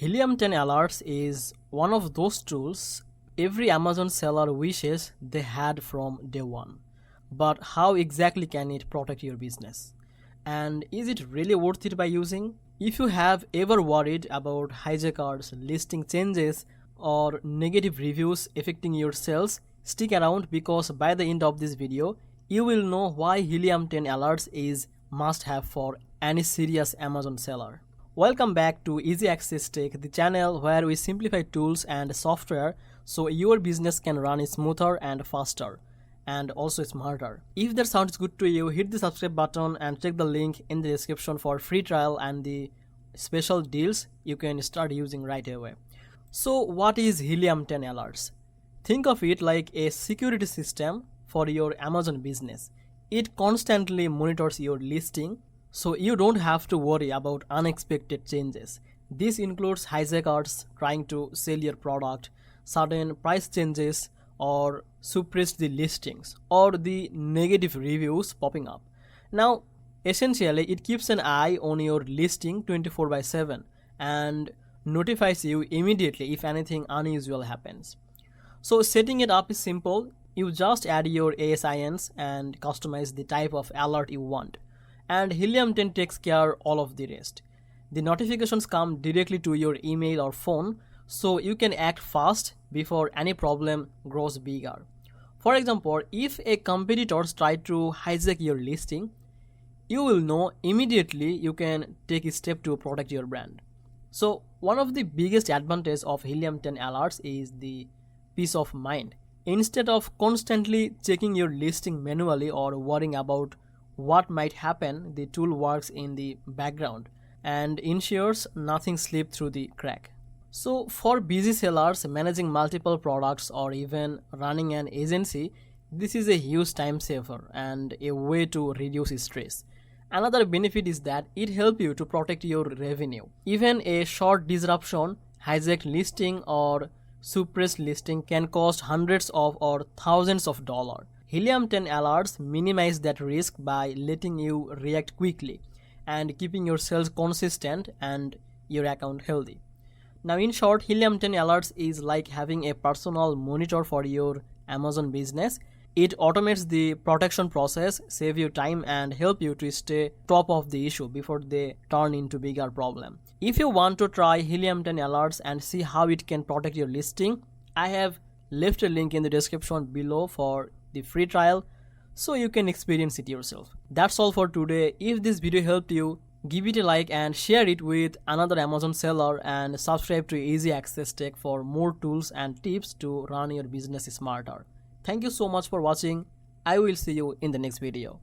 Helium10 Alerts is one of those tools every Amazon seller wishes they had from day one. But how exactly can it protect your business? And is it really worth it by using? If you have ever worried about hijackers, listing changes, or negative reviews affecting your sales, stick around because by the end of this video, you will know why Helium10 Alerts is must have for any serious Amazon seller. Welcome back to Easy Access Tech, the channel where we simplify tools and software so your business can run smoother and faster and also smarter. If that sounds good to you, hit the subscribe button and check the link in the description for free trial and the special deals you can start using right away. So what is Helium10 Alerts? Think of it like a security system for your Amazon business. It constantly monitors your listing, so you don't have to worry about unexpected changes. This includes hijackers trying to sell your product, sudden price changes, or suppress the listings, or the negative reviews popping up. Now, essentially, it keeps an eye on your listing 24/7 and notifies you immediately if anything unusual happens. So setting it up is simple. You just add your ASINs and customize the type of alert you want. And Helium10 takes care all of the rest. The notifications come directly to your email or phone, so you can act fast before any problem grows bigger. For example, if a competitor tries to hijack your listing, you will know immediately. You can take a step to protect your brand. So one of the biggest advantages of Helium10 alerts is the peace of mind. Instead of constantly checking your listing manually or worrying about what might happen, the tool works in the background and ensures nothing slips through the crack. So for busy sellers managing multiple products or even running an agency, this is a huge time saver and a way to reduce stress. Another benefit is that it helps you to protect your revenue. Even a short disruption, hijacked listing or suppressed listing can cost hundreds of or thousands of dollars. Helium10 alerts minimize that risk by letting you react quickly and keeping your sales consistent and your account healthy. Now in short, Helium10 alerts is like having a personal monitor for your Amazon business. It automates the protection process, save you time and help you to stay top of the issue before they turn into bigger problem. If you want to try Helium10 alerts and see how it can protect your listing, I have left a link in the description below for the free trial so you can experience it yourself. That's all for today. If this video helped you, give it a like and share it with another Amazon seller and subscribe to Easy Access Tech for more tools and tips to run your business smarter. Thank you so much for watching. I will see you in the next video.